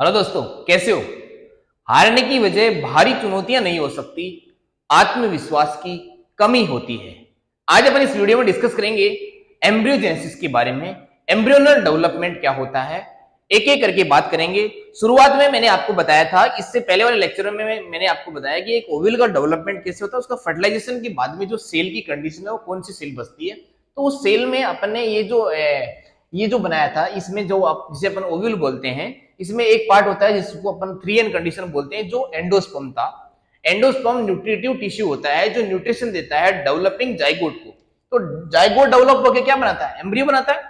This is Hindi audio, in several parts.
हेलो दोस्तों, कैसे हो। हारने की वजह भारी चुनौतियां नहीं हो सकती, आत्मविश्वास की कमी होती है। आज अपन इस वीडियो में डिस्कस करेंगे एम्ब्रियोजेनेसिस के बारे में। एम्ब्रियोनल डेवलपमेंट क्या होता है, एक एक करके बात करेंगे। शुरुआत में मैंने आपको बताया था, इससे पहले वाले लेक्चर में मैंने आपको बताया कि एक ओविल का डेवलपमेंट कैसे होता है, उसका फर्टिलाइजेशन के बाद में जो सेल की कंडीशन है वो कौन सी सेल बचती है। तो उस सेल में अपन ने ये जो बनाया था, इसमें जो जिसे अपन ओव्यूल बोलते हैं, इसमें एक पार्ट होता है जिसको अपन 3N कंडीशन बोलते हैं, जो एंडोस्पर्म था। एंडोस्पर्म न्यूट्रिटिव टिश्यू होता है जो न्यूट्रिशन देता है डेवलपिंग जाइगोट को। तो जाइगोट डेवलप होकर क्या बनाता है, एम्ब्रियो बनाता है।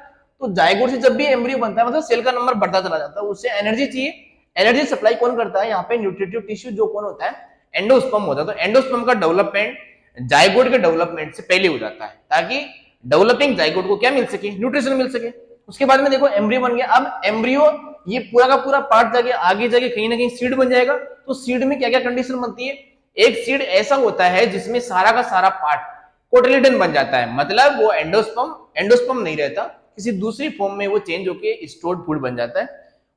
तो जाइगोट से जब भी एम्ब्रियो बनता है मतलब सेल का नंबर बढ़ता चला जाता है, उससे एनर्जी चाहिए। एनर्जी सप्लाई कौन करता है, यहाँ पे न्यूट्रिटिव टिश्यू जो कौन होता है, एंडोस्पर्म होता है। तो एंडोस्पर्म का डेवलपमेंट जाइगोट के डेवलपमेंट से पहले हो जाता है, ताकि डेवलपिंग जाइगोट को क्या मिल सके, न्यूट्रिशन मिल सके। उसके बाद में देखो एम्ब्रियो बन गया। अब एम्ब्रियो ये पूरा का पूरा पार्ट जाके आगे जाके कहीं ना कहीं सीड बन जाएगा। तो सीड में क्या क्या कंडीशन बनती है, एक सीड ऐसा होता है जिसमें सारा का सारा पार्ट कोटिलिडन बन जाता है, मतलब वो एंडोस्पर्म नहीं रहता, किसी दूसरी फॉर्म में वो चेंज होकर स्टोर्ड फूड बन जाता है।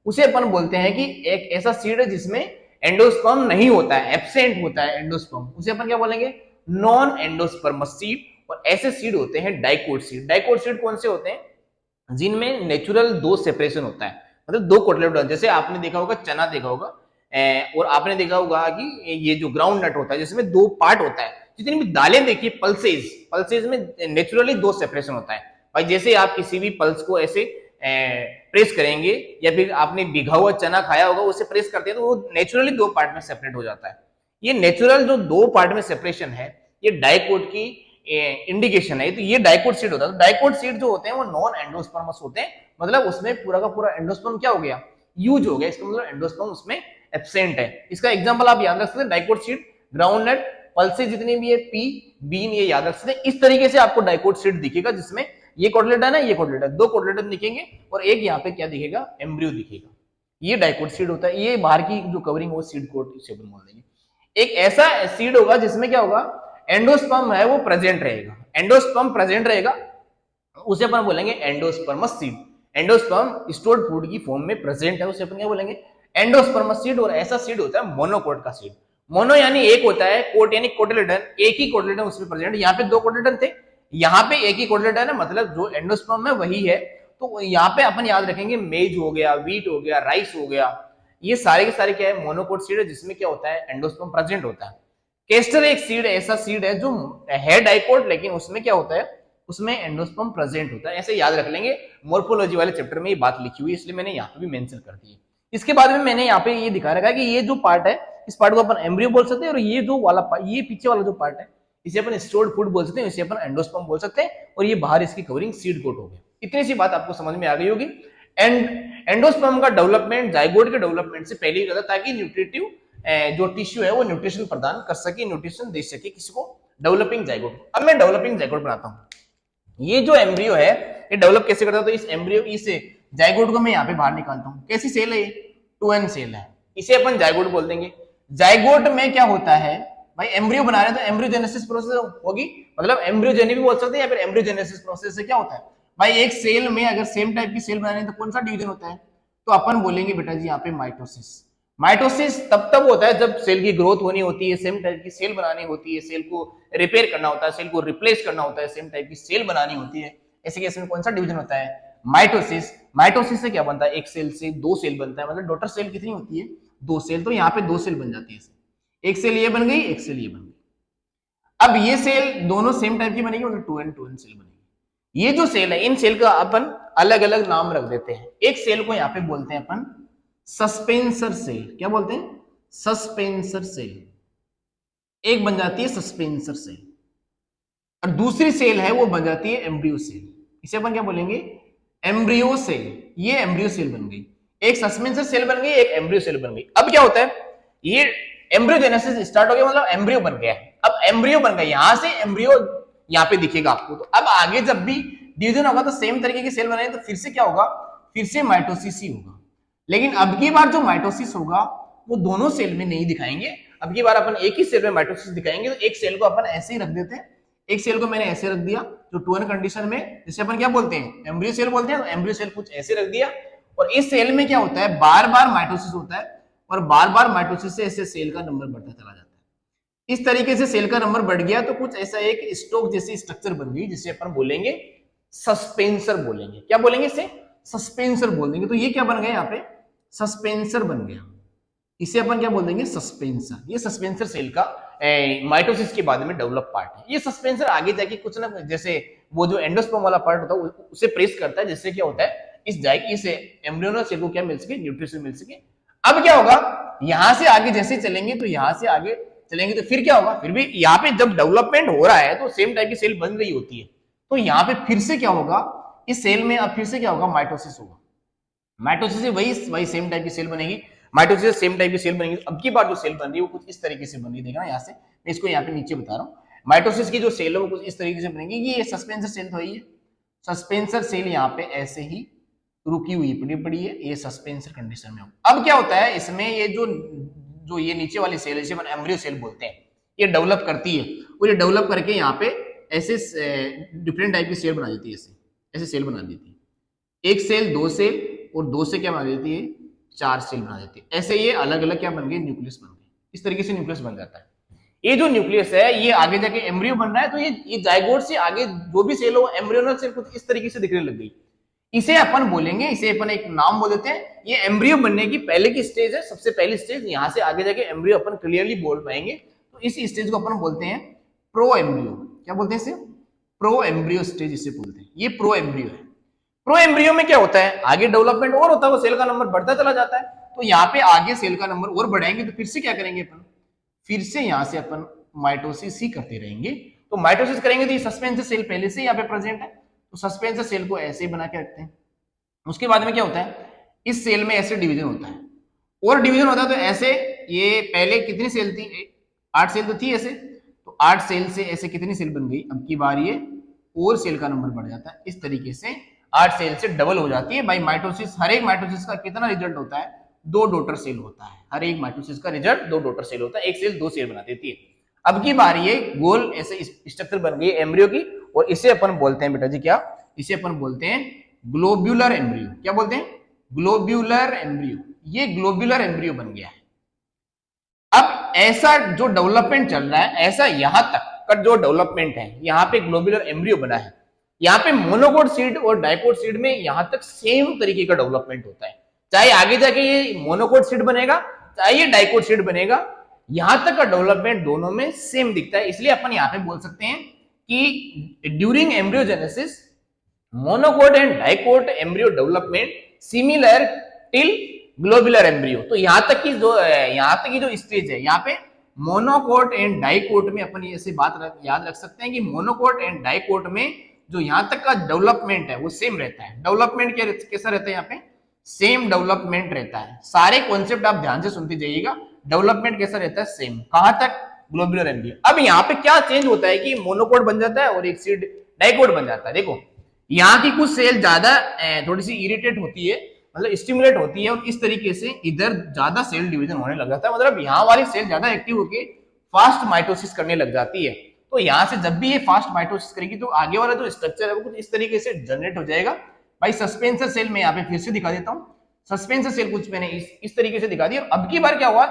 उसे अपन बोलते हैं कि एक ऐसा सीड है जिसमें एंडोस्पर्म नहीं होता है, एब्सेंट होता है एंडोस्पर्म, उसे अपन क्या बोलेंगे, नॉन एंडोस्पर्मस सीड। और ऐसे सीड होते हैं डाइकोट सीड। डाइकोट सीड कौन से होते हैं, जिनमें नेचुरल दो सेपरेशन होता है, मतलब दो कोटलेट। जैसे आपने देखा होगा, चना देखा होगा, और आपने देखा होगा कि ये जो ग्राउंड नट होता है जिसमें दो पार्ट होता है। जितनी भी दालें देखिए, पल्सेज में नेचुरली दो सेपरेशन होता है भाई। जैसे आप किसी भी पल्स को ऐसे प्रेस करेंगे, या फिर आपने भिगा हुआ चना खाया होगा, उसे प्रेस करते हैं तो वो नेचुरली दो पार्ट में सेपरेट हो जाता है। ये नेचुरल जो दो पार्ट में सेपरेशन है, ये डाइकोट की इंडिकेशन है। तो ये डाइकोट सीड होता है। तो डाइकोट सीड जो होते हैं वो नॉन एंडोस्पर्मस होते हैं, मतलब उसमें पूरा का पूरा एंडोस्पर्म क्या हो गया, यूज हो गया। इसका मतलब एंडोस्पर्म उसमें एब्सेंट है। इसका एग्जांपल आप याद रख सकते हैं, डाइकोट सीड, ग्राउंडनट, पल्सेस जितनी भी है, पी, बीन, ये याद रख सकते हैं। इस तरीके से आपको डाइकोट सीड दिखेगा, जिसमें ये कोटलेटन है, ये कोटलेटन, दो कोटलेटन दिखेंगे और एक यहाँ पे क्या दिखेगा, एम्ब्रियो दिखेगा। ये डाइकोट सीड होता है। ये बाहर की जो कवरिंग वो सीड कोट से बोल देंगे। एक ऐसा सीड होगा जिसमें क्या होगा, एंडोस्पर्म है वो प्रेजेंट रहेगा, एंडोस्पर्म प्रेजेंट रहेगा, उसे अपन बोलेंगे endosperms seed. Endosperm stored food की फॉर्म में प्रेजेंट है, उसे अपन क्या बोलेंगे, एंडोस्पर्मस सीड। और ऐसा सीड होता है मोनोकोट का सीड। मोनो यानी एक होता है, कोट यानी कोटिलेडन, एक ही कोटिलेडन उसमें प्रेजेंट। यहाँ पे दो कोटिलेडन थे, यहाँ पे एक ही कोटिलेडन है, मतलब जो एंडोस्पर्म है वही है। तो यहाँ पे अपन याद रखेंगे, मेज हो गया, व्हीट हो गया, राइस हो गया, ये सारे के सारे क्या है, मोनोकोट सीड है, जिसमें क्या होता है, एंडोस्पर्म प्रेजेंट होता है। केस्टर एक सीड, ऐसा सीड है जो है डाइकोट, लेकिन उसमें क्या होता है, उसमें एंडोस्पर्म प्रेजेंट होता है। ऐसे याद रख लेंगे, मोर्फोलॉजी वाले चैप्टर में ये बात लिखी हुई है, इसलिए मैंने यहाँ पे भी मेंशन कर दी है। इसके बाद में मैंने यहाँ पे ये दिखा रखा है कि ये जो पार्ट है, इस पार्ट को अपन एम्ब्रियो बोल सकते हैं, और ये जो वाला ये पीछे वाला जो पार्ट है, इसे अपन स्टोर्ड फूड बोल सकते हैं, इसे अपन एंडोस्पर्म बोल सकते हैं, और ये बाहर इसकी कवरिंग सीड कोट हो गया। इतनी सी बात आपको समझ में आ गई होगी। एंडोस्पर्म का डेवलपमेंट जाइगोट के डेवलपमेंट से पहले ही होता है, ताकि न्यूट्रिटिव जो टिश्यू है वो न्यूट्रिशन प्रदान कर सके, न्यूट्रिशन दे सके किसी को, डेवलपिंग जाइगोट। अब मैं डेवलपिंग जाइगोट बनाता हूं। ये जो एम्ब्रियो है ये डेवलप कैसे करता है, तो इस एम्ब्रियो, इस जाइगोट को मैं यहाँ पे बाहर निकालता हूँ। कैसी सेल है, 2N सेल है, इसे अपन जाइगोट बोल देंगे। जाइगोट में क्या होता है भाई, एम्ब्रियो बना रहे हैं तो एम्ब्रियोजेनेसिस प्रोसेस होगी, मतलब एम्ब्रियोजेनी भी बोल सकते हैं, या फिर एम्ब्रियोजेनेसिस प्रोसेस से क्या होता है भाई, एक सेल में अगर सेम टाइप की सेल बना रहे हैं तो कौन सा डिवीजन होता है, तो अपन बोलेंगे बेटा जी यहाँ पे माइटोसिस। माइटोसिस तब होता है जब सेल की ग्रोथ होनी होती है, सेम टाइप की सेल बनानी होती है, सेल को रिपेयर करना होता है, सेल को रिप्लेस करना होता है, सेम टाइप की सेल बनानी होती है। ऐसे केस में कौन सा डिवीजन होता है, माइटोसिस। माइटोसिस से क्या बनता है, एक सेल से दो सेल बनता है, मतलब डॉटर सेल कितनी होती है, दो सेल। तो यहाँ पे दो सेल बन जाती है, एक सेल ये बन गई, एक सेल ये बन गई। अब ये सेल दोनों सेम टाइप की बनेगी, मतलब 2N सेल बनेगी। ये जो सेल है, इन सेल का अपन अलग अलग नाम रख देते हैं। एक सेल को यहाँ पे बोलते हैं अपन सस्पेंसर सेल। क्या बोलते हैं, सस्पेंसर सेल। एक बन जाती है सस्पेंसर सेल, और दूसरी सेल है वो बन जाती है एम्ब्रियो सेल। इसे अपन क्या बोलेंगे, एम्ब्रियो सेल। ये एम्ब्रियो सेल बन गई, एक सस्पेंसर सेल बन गई, एक एम्ब्रियो सेल बन गई। अब क्या होता है, ये एम्ब्रियोजेनेसिस स्टार्ट हो गया, मतलब एम्ब्रियो बन गया। अब एम्ब्रियो बन गया, यहां से एम्ब्रियो यहाँ पे दिखेगा आपको। तो अब आगे जब भी डिवीजन होगा तो सेम तरीके की सेल बनाएंगे, तो फिर से क्या होगा, फिर से माइटोसिस ही होगा। लेकिन अब की बार जो माइटोसिस होगा वो दोनों सेल में नहीं दिखाएंगे, अब की बार अपन एक ही सेल में माइटोसिस दिखाएंगे। तो एक सेल को अपन ऐसे ही रख देते हैं, एक सेल को मैंने ऐसे रख दिया जो 2N कंडीशन में, जिसे अपन क्या बोलते हैं, एम्ब्रियो सेल बोलते हैं। तो एम्ब्रियो सेल कुछ ऐसे रख दिया, और इस सेल में क्या होता है, बार बार माइटोसिस होता है और बार बार माइटोसिस से ऐसे सेल का नंबर बढ़ता चला जाता है। इस तरीके से सेल का नंबर बढ़ गया तो कुछ ऐसा एक स्टॉक जैसी स्ट्रक्चर बन गई जिसे अपन बोलेंगे सस्पेंसर बोलेंगे। क्या बोलेंगे इसे, सस्पेंसर बोल देंगे। तो ये क्या बन गया यहाँ पे, सस्पेंसर बन गया। इसे अपन क्या बोल देंगे, सस्पेंसर। ये सस्पेंसर सेल का माइटोसिस के बाद में डेवलप पार्ट है। ये सस्पेंसर आगे जाके कुछ ना, जैसे वो जो एंडोस्पर्म वाला पार्ट होता है उसे प्रेस करता है, जिससे क्या होता है इस एम्ब्रियोनल सेल को क्या मिल सके, न्यूट्रिशन मिल सके। अब क्या होगा, यहां से आगे जैसे चलेंगे तो यहां से आगे चलेंगे तो फिर क्या होगा, फिर भी यहाँ पे जब डेवलपमेंट हो रहा है तो सेम टाइप की सेल बन रही होती है। तो यहाँ पे फिर से क्या होगा, इस सेल में अब फिर से क्या होगा, माइटोसिस होगा। माइटोसिस से वही सेम टाइप की सेल बनेगी, माइटोसिस से सेम टाइप की सेल बनेगी। अब की बार जो सेल बन रही है वो कुछ इस तरीके से बन रही है। देखना यहाँ से, मैं इसको यहाँ पे नीचे बता रहा हूँ। माइटोसिस की जो सेल है वो कुछ इस तरीके से बनेगी। ये सस्पेंसर सेल तो है, सस्पेंसर सेल यहाँ पे ऐसे ही रुकी हुई पड़ी है, ये सस्पेंसर कंडीशन में। अब क्या होता है इसमें, ये जो ये नीचे वाली सेल है जिसे अपन एम्ब्रियो सेल बोलते हैं, ये डेवलप करती है और ये डेवलप करके यहाँ पे ऐसे डिफरेंट टाइप की सेल बना देती है। ऐसे सेल बना देती है, एक सेल, दो सेल, और दो से क्या बना देती है, चार सेल बना देती है। ऐसे ये अलग अलग क्या बन गए, न्यूक्लियस बन गए। इस तरीके से न्यूक्लियस बन जाता है। ये जो न्यूक्लियस है ये आगे जाके एम्ब्रियो बन रहा है। तो ये जाइगोट से आगे जो भी सेल हो, एम्ब्रियोनल सेल कुछ इस तरीके से दिखने लग गई। इसे अपन बोलेंगे, इसे अपन एक नाम बोल देते हैं, ये एम्ब्रियो बनने की पहले की स्टेज है, सबसे पहली स्टेज। यहां से आगे जाके एम्ब्रियो अपन क्लियरली बोल पाएंगे। तो इस स्टेज को अपन बोलते हैं प्रो एम्ब्रियो। क्या बोलते हैं इसे, प्रो एम्ब्रियो स्टेज इसे बोलते हैं। ये प्रो एम्ब्रियो है। प्रो एम्ब्रियो में क्या होता है, आगे डेवलपमेंट और होता है, वो सेल का नंबर बढ़ता चला जाता है। तो यहाँ पे आगे सेल का नंबर और बढ़ाएंगे तो फिर से क्या करेंगे अपन, फिर से यहाँ से अपन माइटोसिस ही करते रहेंगे। तो माइटोसिस करेंगे तो ये सस्पेंसर सेल पहले से यहाँ पे प्रेजेंट है, तो सस्पेंसर सेल को ऐसे ही बना के रखते हैं। उसके बाद में क्या होता है, इस सेल में ऐसे डिवीजन होता है और डिवीजन होता है। तो ऐसे ये पहले कितनी सेल थी, 8 सेल तो थी ऐसे, तो 8 सेल से ऐसे कितनी सेल बन गई, अब की बार ये और सेल का नंबर बढ़ जाता है। इस तरीके से 8 सेल से डबल हो जाती है भाई माइटोसिस। हर एक माइटोसिस का कितना रिजल्ट होता है, 2 डॉटर सेल होता है। हर एक माइटोसिस का रिजल्ट 2 डॉटर सेल होता है। एक सेल 2 सेल बना देती है। अब की बार ये गोल ऐसे स्ट्रक्चर बन गई एम्ब्रियो की, और इसे अपन बोलते हैं बेटा जी क्या, इसे अपन बोलते हैं ग्लोब्यूलर एम्ब्रियो। क्या बोलते हैं, ग्लोब्यूलर एम्ब्रियो। ये ग्लोब्यूलर एम्ब्रियो बन गया है। अब ऐसा जो डेवलपमेंट चल रहा है, ऐसा यहां तक का जो डेवलपमेंट है, यहाँ पे ग्लोब्यूलर एम्ब्रियो बना है। यहाँ पे मोनोकोट सीड और डाइकोट सीड में यहां तक सेम तरीके का डेवलपमेंट होता है। चाहे आगे जाके ये मोनोकोट सीड बनेगा, चाहे ये डाइकोट सीड बनेगा, यहां तक का डेवलपमेंट दोनों में सेम दिखता है। इसलिए अपन यहाँ पे बोल सकते हैं कि during embryogenesis monocot and dicot embryo development similar till globular embryo. तो यहां तक की जो स्टेज है, यहाँ पे मोनोकोट एंड डाइकोट में अपन ऐसे बात याद रख सकते हैं कि मोनोकोट एंड डाइकोट में जो यहां तक का डेवलपमेंट है वो सेम रहता है। डेवलपमेंट कैसा रहता है, यहाँ पे सेम डेवलपमेंट रहता है। सारे कॉन्सेप्ट आप ध्यान से सुनते जाइएगा। डेवलपमेंट कैसा रहता है, सेम। कहां तक, ग्लोबुलर एम्ब्रियो। अब यहाँ पे क्या चेंज होता है कि मोनोकोट बन जाता है और एक सीड डाइकोट बन जाता है। देखो यहाँ की कुछ सेल ज्यादा थोड़ी सी इरिटेट होती है, मतलब स्टिमुलेट होती है, और इस तरीके से इधर ज्यादा सेल डिवीजन होने लग जाता है। मतलब यहाँ वाली सेल ज्यादा एक्टिव होकर फास्ट माइटोसिस करने लग जाती है। तो यहाँ से जब भी ये फास्ट माइटोसिस करेगी तो आगे वाला जो स्ट्रक्चर है वो कुछ इस तरीके से जनरेट हो जाएगा। भाई सस्पेंसर सेल में यहाँ पे फिर से दिखा देता हूँ। सस्पेंसर सेल कुछ मैंने इस तरीके से दिखा दिया। अब की बार क्या हुआ,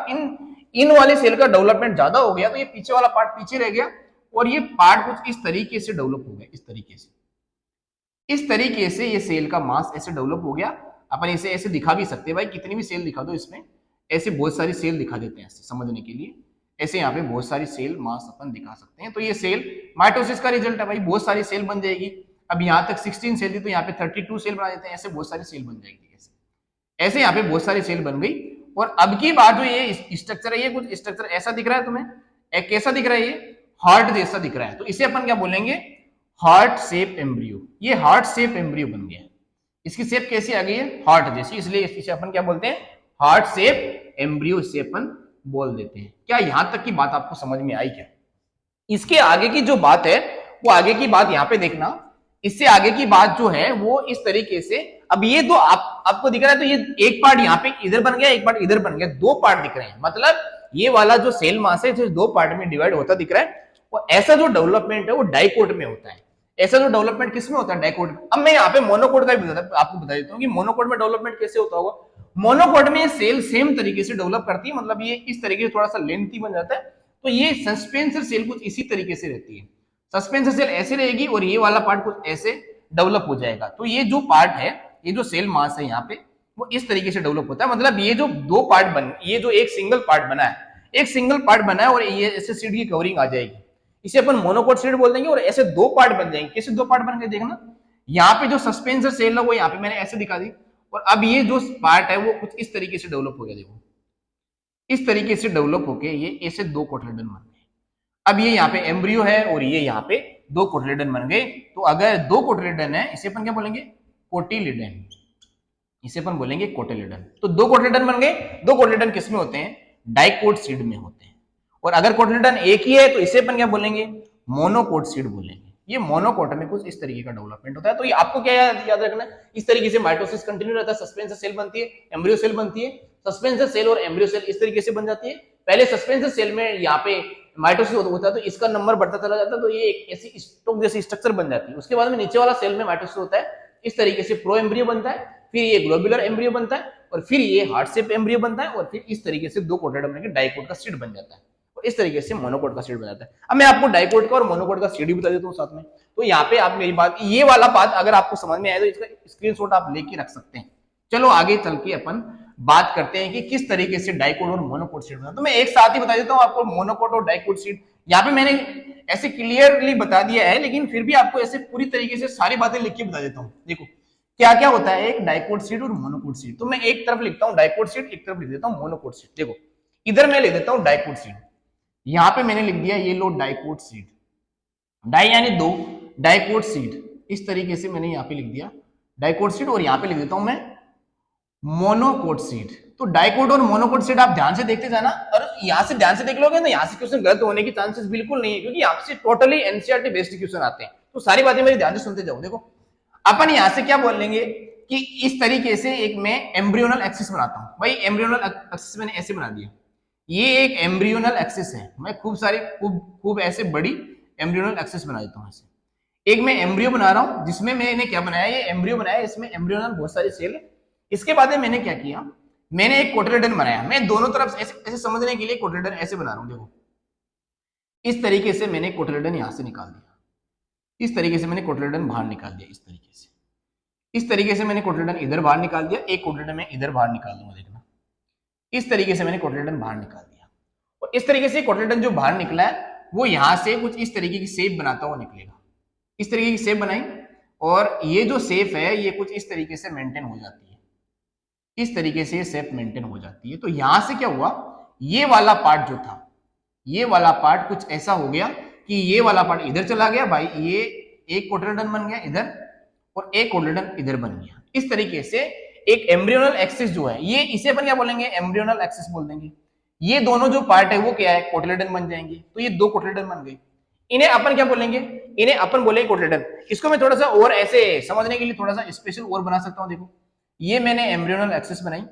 इन वाले सेल का डेवलपमेंट ज्यादा हो गया, तो ये पीछे वाला पार्ट पीछे रह गया और ये पार्ट कुछ इस तरीके से डेवलप हो गया। इस तरीके से ये सेल का मास ऐसे डेवलप हो गया। अपन इसे ऐसे दिखा भी सकते हैं, भाई कितनी भी सेल दिखा दो इसमें, ऐसे बहुत सारी सेल दिखा देते हैं ऐसे समझने के लिए। ऐसे यहाँ पे बहुत सारी सेल मास अपन दिखा सकते हैं। तो ये सेल माइटोसिस का रिजल्ट है भाई, बहुत सारी सेल बन जाएगी। अब यहाँ तक 16 सेल थी तो यहाँ पे 32 सेल बना देते हैं, ऐसे बहुत सारी सेल बन जाएगी। ऐसे यहाँ पे बहुत सारी सेल बन गई। और अब की बार जो ये स्ट्रक्चर है, ये कुछ स्ट्रक्चर ऐसा दिख रहा है तुम्हें, एक कैसा दिख रहा है, ये हार्ट जैसा दिख रहा है। तो इसे अपन क्या बोलेंगे, हार्ट शेप एम्ब्रियो। ये हार्ट शेप एम्ब्रियो बन गया। इसकी शेप कैसी आ गई है, हार्ट जैसी, इसलिए इसे अपन क्या बोलते हैं, हार्ट शेप एम्ब्रियो इसे अपन बोल देते हैं। क्या यहां तक की बात आपको समझ में आई क्या? इसके आगे की जो बात है वो आगे की बात यहाँ पे देखना। इससे आगे की बात जो है वो इस तरीके से, अब ये दो आपको दिख रहा है, तो ये एक पार्ट यहाँ पे इधर बन गया, एक पार्ट इधर बन गया, 2 पार्ट दिख रहे हैं। मतलब ये वाला जो सेल मास है जो 2 पार्ट में डिवाइड होता दिख रहा है, और ऐसा जो डेवलपमेंट है वो डाइकोट में होता है। ऐसा जो डेवलपमेंट किसमें होता है, डाइकोट। अब मैं यहाँ पे मोनोकोट का भी आपको बता देता हूँ कि मोनोकोट में डेवलपमेंट कैसे होता होगा। मोनोकोट में सेल सेम तरीके से डेवलप करती है, मतलब ये इस तरीके से थोड़ा सा लेंथी बन जाता है। तो ये सस्पेंसर सेल कुछ इसी तरीके से रहती है, सस्पेंसर सेल ऐसे रहेगी और ये वाला पार्ट कुछ ऐसे डेवलप हो जाएगा। तो ये जो पार्ट है, ये जो सेल मास है यहाँ पे, वो इस तरीके से डेवलप होता है। मतलब ये जो दो पार्ट बन, ये जो एक सिंगल पार्ट बना है, एक सिंगल पार्ट बना है और ये ऐसे सीड की कवरिंग आ जाएगी, इसे अपन मोनोकोट सीड बोल देंगे। और ऐसे दो पार्ट बन जाएंगे। कैसे दो पार्ट बन गए देखना, यहाँ पे जो सस्पेंसर सेल है वो यहाँ पे मैंने ऐसे दिखा दी, और अब ये जो पार्ट है वो कुछ इस तरीके से डेवलप हो गया। देखो इस तरीके से डेवलप होके ये ऐसे दो कोटलेडन बन गए। अब ये यहाँ पे एम्ब्रियो है और ये यहाँ पे दो कोटलेडन बन गए। तो अगर दो कोटलेडन है, इसे अपन क्या बोलेंगे, कोटिलिडन, इसे अपन बोलेंगे कोटिलिडन। तो दो कोटलेडन बन गए। दो कोटलेडन किसमें होते हैं, डाइकोट सीड में होते हैं। और अगर कोटलेडन एक ही है तो इसे अपन क्या बोलेंगे, मोनोकोट सीड बोलेंगे। ये मोनोकोट में कुछ इस तरीके का डेवलपमेंट होता है। तो ये आपको क्या याद रखना है, इस तरीके से माइटोसिस कंटिन्यू रहता है, सस्पेंसर सेल बनती है, एम्ब्रियो सेल बनती है, सस्पेंसर सेल और एम्ब्रियो सेल इस तरीके से बन जाती है। पहले सस्पेंसर सेल में यहाँ पे माइटोसिस होता है तो इसका नंबर बढ़ता चला जाता है, तो ये एक ऐसी स्टोक जैसी स्ट्रक्चर बन जाती है। उसके बाद में नीचे वाला सेल में माइटोसिस होता है, इस तरीके से प्रो एम्ब्रियो बनता है, फिर ये ग्लोबुलर एम्ब्रियो बनता है, और फिर ये हार्ट शेप एम्ब्रियो बनता है, और फिर इस तरीके से दो कोटेड बनके डाइकोट का सीड बन जाता है, और इस तरीके से मोनोकोट का सीड बन जाता है। अब मैं आपको डाइकोट का और मोनोकोट का सीड भी बता देता हूँ साथ में। तो यहाँ पे आप मेरी बात, ये वाला बात अगर आपको समझ में आए तो इसका स्क्रीनशॉट आप लेके रख सकते हैं। चलो आगे चल के अपन बात करते हैं कि किस तरीके से डाइकोट और मोनोकोट सीड बनता है। तो मैं एक साथ ही बता देता हूँ आपको मोनोकोट और डाइकोट सीड। यहाँ पे मैंने ऐसे क्लियरली बता दिया है, लेकिन फिर भी आपको ऐसे पूरी तरीके से सारी बातें लिख के बता देता हूँ। देखो क्या क्या होता है एक डाइकोट सीड और मोनोकोट सीड। तो मैं एक तरफ लिखता हूँ डाइकोट सीड, एक तरफ लिख देता हूँ मोनोकोट सीड। देखो इधर मैं लिख देता हूँ डाइकोट सीड, यहाँ पे मैंने लिख दिया ये लो डाइकोट सीड, डाई यानी दो, डाइकोट सीड, इस तरीके से मैंने यहाँ पे लिख दिया डाइकोट सीड। और यहाँ पे लिख देता हूं मैं मोनोकोट सीड। तो डाइकोट और मोनोकोट सीड आप ध्यान से देखते जाना, और यहाँ से ध्यान से देख लोगे ना, यहाँ से क्वेश्चन गलत होने की चांसेस बिल्कुल नहीं है, क्योंकि आपसे टोटली एनसीईआरटी बेस्ड क्वेश्चन आते हैं। तो सारी बातें मेरी ध्यान से सुनते जाओ। देखो अपन यहाँ से क्या बोल लेंगे कि इस तरीके से एक मैं एम्ब्रियोनल एक्सिस बनाता हूँ। भाई एम्ब्रियोनल एक्सिस मैंने ऐसे बना दिया, ये एक एम्ब्रियोनल एक्सिस है। मैं खूब सारी खूब ऐसे बड़ी एम्ब्रियोनल एक्सिस बना देता हूँ। ऐसे एक मैं एम्ब्रियो बना रहा हूँ, जिसमें मैंने क्या बनाया, ये एम्ब्रियो बनाया, इसमें एम्ब्रियोनल बहुत सारी सेल है। इसके बाद में मैंने क्या किया, मैंने एक कोटिलिडन बनाया। मैं दोनों तरफ ऐसे समझने के लिए कोटिलिडन ऐसे बना रहा हूँ। देखो इस तरीके से मैंने कोटिलिडन यहां से निकाल दिया, इस तरीके से मैंने कोटिलिडन बाहर निकाल दिया, इस तरीके से, इस तरीके से मैंने कोटिलिडन इधर बाहर निकाल दिया। एक कोटिलिडन मैं इधर बाहर निकाल दूंगा, देखना इस तरीके से मैंने कोटिलिडन बाहर निकाल दिया। और इस तरीके से कोटिलिडन जो बाहर निकला है वो यहां से कुछ इस तरीके की शेप बनाता हुआ निकलेगा। इस तरीके की शेप बनाई, और ये जो शेप है ये कुछ इस तरीके से मेंटेन हो जाती है, इस तरीके से ये शेप मेंटेन हो जाती है। तो यहां से क्या हुआ, ये वाला पार्ट जो था, ये वाला पार्ट कुछ ऐसा हो गया कि ये वाला पार्ट इधर चला गया भाई, ये एक कोटिलिडन बन गया इधर, और एक कोटिलिडन इधर बन गया। इस तरीके से एक एम्ब्रियोनल एक्सिस जो है, ये इसे अपन क्या बोलेंगे, एम्ब्रियोनल एक्सिस बोल देंगे। ये दोनों जो पार्ट है वो क्या है, कोटिलिडन बन जाएंगे। तो ये दो कोटिलिडन बन गए, इन्हें अपन क्या बोलेंगे, इन्हें अपन बोलेंगे कोटिलिडन। इसको मैं थोड़ा सा और ऐसे समझने के लिए थोड़ा सा स्पेशल और बना सकता हूं। देखो ये मैंने एम्ब्रियोनल एक्सिस बनाई,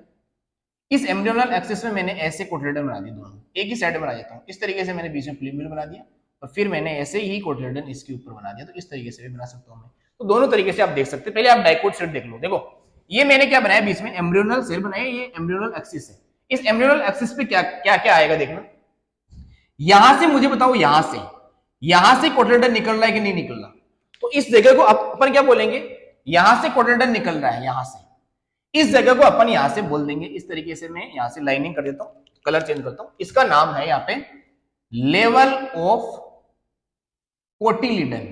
इस एम्ब्रियोनल एक्सिस में मैंने ऐसे कोटिलिडन बना दिए, दोनों एक ही साइड बना देता हूँ। इस तरीके से मैंने बीच में प्लेमियल बना दिया, और फिर मैंने ऐसे ही कोटिलिडन इसके ऊपर बना दिया। तो इस तरीके से भी बना सकता हूँ मैं। तो दोनों तरीके से आप देख सकते हैं। पहले आप डाइकोट सेट देख लो। देखो ये मैंने क्या बनाया, बीच में एम्ब्रियोनल सेल बनाया, ये एम्ब्रियोनल एक्सिस है। इस एम्ब्रियोनल एक्सिस पे क्या क्या क्या आएगा देखना, यहां से मुझे बताओ, यहां से कोटिलिडन निकल रहा है कि नहीं निकल रहा। तो इस जगह को अपन क्या बोलेंगे, यहां से कोटिलिडन निकल रहा है, यहां से इस जगह को अपन यहां से बोल देंगे। इस तरीके से मैं यहां से लाइनिंग कर देता हूं, कलर चेंज करता हूं। इसका नाम है यहाँ पे लेवल ऑफ कोटिलिडन,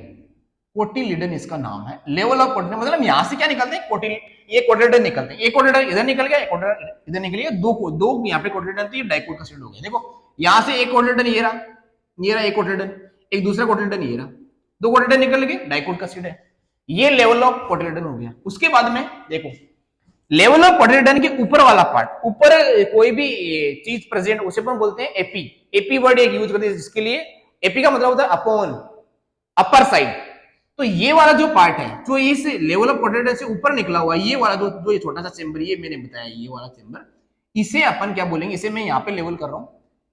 कोटिलिडन इसका नाम है, लेवल ऑफ कोटिलिडन। मतलब यहां से क्या निकलते हैं, ये कोटिलिडन निकलते हैं। एक कोटिलिडन इधर निकल गया, एक कोटिलिडन इधर निकल गया, दो यहाँ पे कोटिलिडन थी, डाइकोट का सीड हो गया। देखो यहां से एक कोटिलिडन ये रहा एक कोटिलिडन, एक दूसरा कोटिलिडन ये रहा, दो कोटिलिडन निकल गए, डाइकोट का सीड है। ये लेवल ऑफ कोटिलिडन हो गया। उसके बाद में देखो लेवल ऑफ कोटिलिडन के ऊपर वाला पार्ट, ऊपर कोई भी चीज प्रेजेंट उसे अपन बोलते हैं एपी। एपी वर्ड एक यूज करते हैं जिसके लिए, एपी का मतलब होता है अपॉन, अपर साइड। तो ये वाला जो पार्ट है जो इस लेवल ऑफ कोटिलिडन से ऊपर निकला हुआ, ये वाला जो ये छोटा सा चेंबर, ये मैंने बताया ये वाला चेंबर, इसे अपन क्या बोलेंगे, इसे मैं यहाँ पे लेवल कर रहा हूं,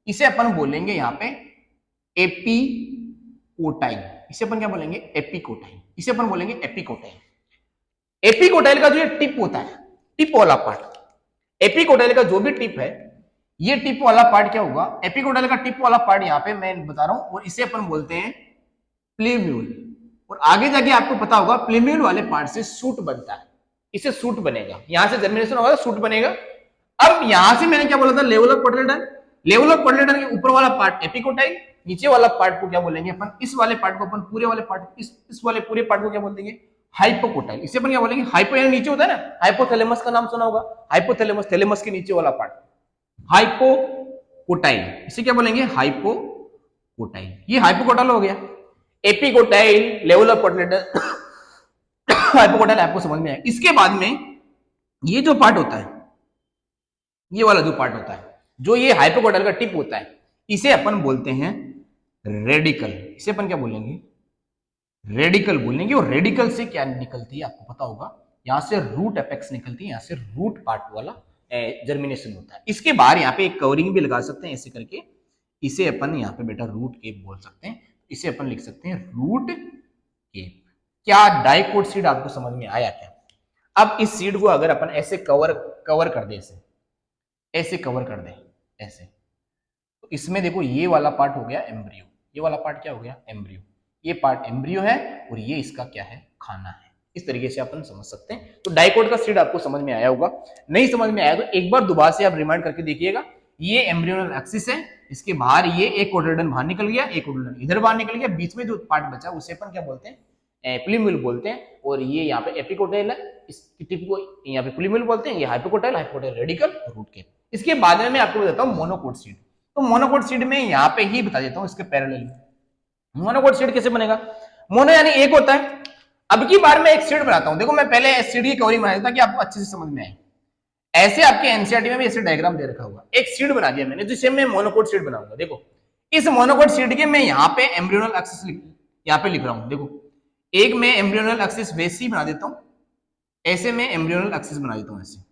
इसे अपन बोलेंगे यहाँ पे एपी कोटाइल। इसे अपन क्या बोलेंगे, एपिकोटाइल, इसे अपन बोलेंगे एपिकोटाइल। एपिकोटाइल का जो ये टिप होता है, टिप वाला पार्ट, एपिकोटाइल का जो भी टिप है, ये टिप वाला पार्ट क्या होगा, एपिकोटाइल का टिप वाला पार्ट यहां पे मैं बता रहा हूं, और इसे अपन बोलते हैं प्लीम्यूल। और आगे जाके आपको पता होगा प्लीम्यूल वाले पार्ट से सूट बनता है, इसे सूट बनेगा, यहां से जर्मिनेशन होगा सूट बनेगा। अब यहां से मैंने क्या बोला था, level of cotyledon, level of cotyledon के ऊपर वाला पार्ट एपिकोटाइल, नीचे वाला पार्ट को क्या बोलेंगे अपन, इस वाले पार्ट को अपन, पूरे वाले पार्ट, इस वाले पूरे पार्ट को क्या बोलेंगे, हाइपोकोटाइल। इसे अपन क्या बोलेंगे, हाइपो यानी नीचे होता है ना, हाइपोथैलेमस का नाम सुना होगा, हाइपोथैलेमस, थैलेमस के नीचे वाला पार्ट हाइपोकोटाइल, इसे क्या बोलेंगे, हाइपोकोटाइल। ये हाइपोकोटाइल हो गया। Epicotyl, level of cotyledon, hypocotyl आपको समझ में आया। इसके बाद में ये जो पार्ट होता है, ये वाला जो पार्ट होता है, जो ये हाइपोकोटाइल का टिप होता है, इसे अपन बोलते हैं रेडिकल। इसे अपन क्या बोलेंगे, रेडिकल बोलेंगे। और रेडिकल से क्या निकलती है आपको पता होगा, यहां से रूट एपेक्स निकलती है, यहां से रूट पार्ट वाला जर्मिनेशन होता है। इसके बाहर यहाँ पे एक कवरिंग भी लगा सकते हैं ऐसे करके, इसे अपन यहाँ पे बेटा रूट केप बोल सकते हैं, इसे अपन लिख सकते हैं रूट केप। क्या डाइकोट सीड आपको समझ में आया क्या? अब इस सीड को अगर अपन ऐसे कवर कर दे, ऐसे कवर कर दे ऐसे, तो इसमें देखो ये वाला पार्ट हो गया एम्ब्रियो, ये वाला पार्ट क्या हो गया, एम्ब्रियो, ये पार्ट एम्ब्रियो है और ये इसका क्या है, खाना है। इस तरीके से अपन समझ सकते हैं। तो डाइकोट का सीड आपको समझ में आया होगा, नहीं समझ में आया तो एक बार दोबारा से आप रिमाइंड करके देखिएगा। ये एम्ब्रियोनल एक्सिस है, इसके बाहर ये एक कोटिलेडन बाहर निकल गया, एक कोटिलेडन इधर बाहर निकल गया, बीच में जो पार्ट बचा उसे अपन क्या बोलते हैं, प्लीम्यूल बोलते हैं। और ये यहाँ पे एपिकोटाइल है, इसकी टिप को यहाँ पे प्लीम्यूल बोलते हैं, ये hypocotyl, hypocotyl radicle, root cap. इसके बाद में मैं आपको बताता हूँ मोनोकोट सीड। तो मोनोकोट सीड में यहाँ पे ही बता देता हूँ इसके पैरेलल। मोनोकोट सीड कैसे बनेगा, मोनो यानी एक होता है। अब की बार मैं एक सीड बनाता हूं, देखो मैं पहले सीड की कवरिंग बनाया था कि आपको अच्छे से समझ में आए। ऐसे आपके एनसीईआरटी में भी ऐसे डायग्राम दे रखा होगा, एक सीड बना दिया मैंने, जिसे मैं मोनोकोट सीड बनाऊंगा। देखो इस मोनोकोट सीड के मैं यहाँ पे एम्ब्रियोनल एक्सिस यहाँ पे लिख रहा हूँ। देखो एक मैं एम्ब्रियोनल एक्सिस वैसी बना देता हूँ, ऐसे मैं एम्ब्रियोनल एक्सिस बना देता हूँ,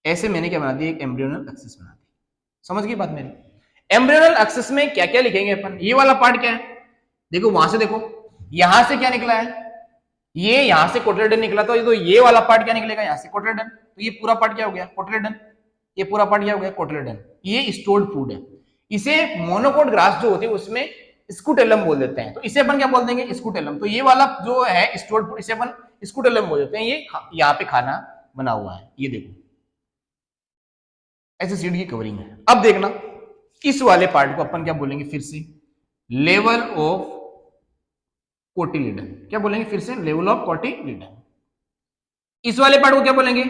ऐसे मैंने क्या बना दिया, एक एम्ब्रियोनल एक्सिस बना दी। समझ गई बात मेरी? एम्ब्रियोनल एक्सिस में क्या क्या लिखेंगे अपन, ये वाला पार्ट क्या है, देखो वहां से देखो यहां से क्या निकला है, ये यहां से कोटिलेडन निकला था, तो ये वाला पार्ट क्या निकलेगा, यहां से कोटिलेडन। तो ये पूरा पार्ट क्या हो गया, कोटिलेडन। ये पूरा पार्ट क्या हो गया, कोटिलेडन। ये स्टोर्ड फूड है। इसे मोनोकोट ग्रास जो होती है उसमें स्कूटेलम बोल देते हैं, तो इसे अपन क्या बोल देंगे, स्कूटेलम। तो ये वाला जो है स्टोर्ड फूड, इसे अपन स्कूटेलम बोल देते हैं। ये यहाँ पे खाना बना हुआ है, ये देखो ऐसे सीड की कवरिंग है। अब देखना इस वाले पार्ट को अपन क्या बोलेंगे, फिर से लेवल ऑफ कोटिलेडन। क्या बोलेंगे फिर से, लेवल ऑफ कोटिलेडन। इस वाले पार्ट को क्या बोलेंगे,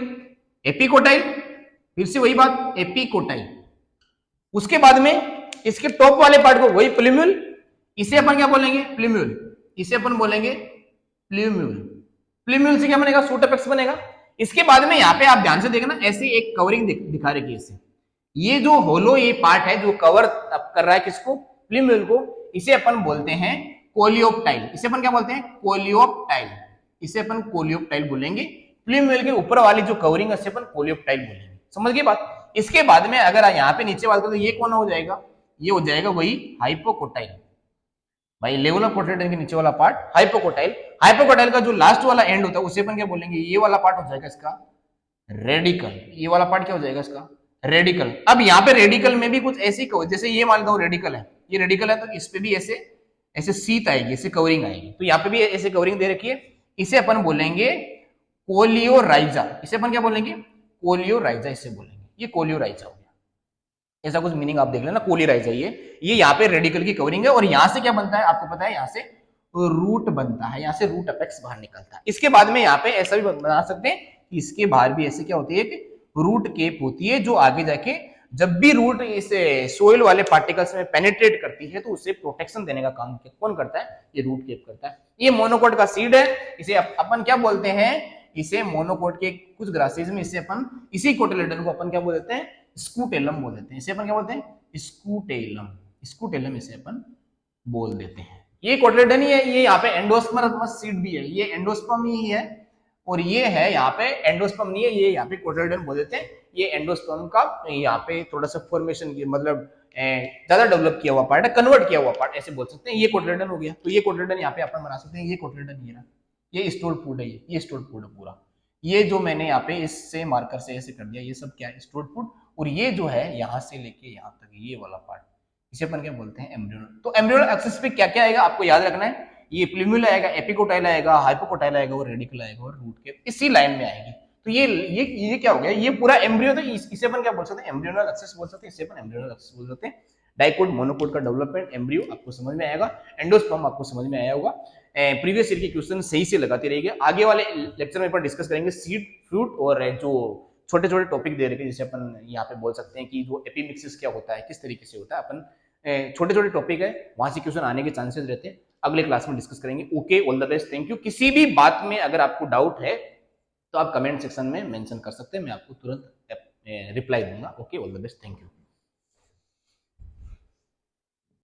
एपिकोटाइल। फिर से वही बात, एपिकोटाइल। उसके बाद में इसके टॉप वाले पार्ट को वही प्लीम्यूल, इसे अपन क्या बोलेंगे, प्लीम्यूल। इसे अपन बोलेंगे प्लीम्यूल। प्लीम्यूल से क्या बनेगा, सूट एपेक्स बनेगा। इसके बाद में यहाँ पे आप ध्यान से देखना, ऐसी एक कवरिंग दिखा रखी है इसे। ये जो होलो ये पार्ट है जो कवर कर रहा है किसको, प्लीम्यूल को, इसे अपन बोलते हैं कोलियोप्टाइल। इसे अपन क्या बोलते हैं, कोलियोप्टाइल। इसे अपन कोलियोप्टाइल बोलेंगे। प्लीम्यूल के ऊपर वाली जो कवरिंग है इसे अपन कोलियोप्टाइल बोलेंगे। समझ गए बात? इसके बाद में अगर यहाँ पे नीचे वाला तो ये कौन हो जाएगा, ये हो जाएगा वही हाइपोकोटाइल। भाई लेवल ऑफ कोटिलेडन के नीचे वाला पार्ट हाइपोकोटाइल। हाइपोकोटाइल का जो लास्ट वाला एंड होता है उसे अपन क्या बोलेंगे, ये वाला पार्ट हो जाएगा इसका रेडिकल। ये वाला पार्ट क्या हो जाएगा इसका, रेडिकल। अब यहाँ पे रेडिकल में भी कुछ ऐसी जैसे ये मान लो रेडिकल है, ये रेडिकल है, तो इस पे भी ऐसे ऐसे सीट आएगी, ऐसे कवरिंग आएगी। तो यहाँ पे भी ऐसे कवरिंग दे रखी है, इसे अपन बोलेंगे कोलियोराइजा। इसे अपन क्या बोलेंगे, कोलियोराइजा इसे बोलेंगे। ये कोलियोराइजा हो गया, ऐसा कुछ मीनिंग आप देख लेना, कोलियोराइजा। ये यहाँ पे रेडिकल की कवरिंग है। और यहाँ से क्या बनता है आपको पता है, यहाँ से रूट बनता है, यहाँ से रूट अपेक्स बाहर निकलता है। इसके बाद में यहाँ पे ऐसा भी बना सकते हैं कि इसके बाहर भी ऐसे क्या होती है, रूट केप होती है, जो आगे जाके जब भी रूट इस सोइल वाले पार्टिकल्स में पेनिट्रेट करती है तो उसे प्रोटेक्शन देने का काम कौन करता है, ये रूट केप करता है। ये मोनोकोट का सीड है। इसे अपन क्या बोलते हैं, इसे मोनोकोट के कुछ ग्रासेज में इसे अपन इसी कोटिलेडन को अपन क्या बोल देते हैं, स्कूटेलम बोल देते हैं। इसे अपन क्या बोलते हैं, स्कूटेलम। स्कूटेलम इसे अपन बोल देते हैं। ये कोटिलेडन ही है। ये यहाँ पे एंडोस्पर्मस सीड भी है, ये एंडोस्पर्म ही है। और ये है यहाँ पे एंडोस्पर्म नहीं है, ये यहाँ पे कोटिलेडन बोल देते हैं। ये एंडोस्पर्म का यहाँ पे थोड़ा सा फॉर्मेशन की मतलब ज्यादा डेवलप किया हुआ पार्ट है, कन्वर्ट किया हुआ पार्ट ऐसे बोल सकते हैं। ये कोटिलेडन हो गया, तो ये कोटिलेडन यहाँ पे अपन बना सकते हैं। ये कोटिलेडन ये ना, ये स्टोर्ड फूड है, ये स्टोर्ड फूड है पूरा। ये जो मैंने यहाँ पे इससे मार्कर से ऐसे कर दिया, ये सब क्या है, स्टोर्ड फूड। और ये जो है यहाँ से लेके यहाँ तक ये वाला पार्ट, इसे अपन क्या बोलते हैं, एम्ब्रियोनल। तो एम्ब्रियोनल एक्सिस पे क्या क्या आएगा आपको याद रखना है, ये प्लूम्यूल आएगा, एपिकोटाइल आएगा, हाइपोकोटाइल आएगा और रेडिकल आएगा, और रूट के इसी लाइन में आएगी। तो ये क्या हो गया, ये पूरा एम्ब्रियो, तो इसे अपन क्या बोल सकते हैं, एम्ब्रियोनल एक्सिस बोल सकते हैं, इसे अपन एम्ब्रियोनल एक्सिस बोल सकते हैं। डाइकोट मोनोकोट का डेवलपमेंट एम्ब्रियो आपको समझ में आएगा, एंडोस्पर्म आपको समझ में आया होगा। प्रीवियस ईयर के क्वेश्चन सही से लगाते रहिएगा। आगे वाले लेक्चर में अपन डिस्कस करेंगे सीड, फ्रूट और जो छोटे छोटे टॉपिक दे रखे, जैसे अपन यहाँ पे बोल सकते हैं कि जो एपीमिक्सिस क्या होता है, किस तरीके से होता है, अपन छोटे छोटे टॉपिक है, वहां से क्वेश्चन आने के चांसेस रहते हैं। अगले क्लास में डिस्कस करेंगे। Okay, all the best, thank you. किसी भी बात में अगर आपको डाउट है तो आप कमेंट सेक्शन में मेंशन कर सकते हैं, मैं आपको तुरंत रिप्लाई दूंगा। Okay, all the best, thank you.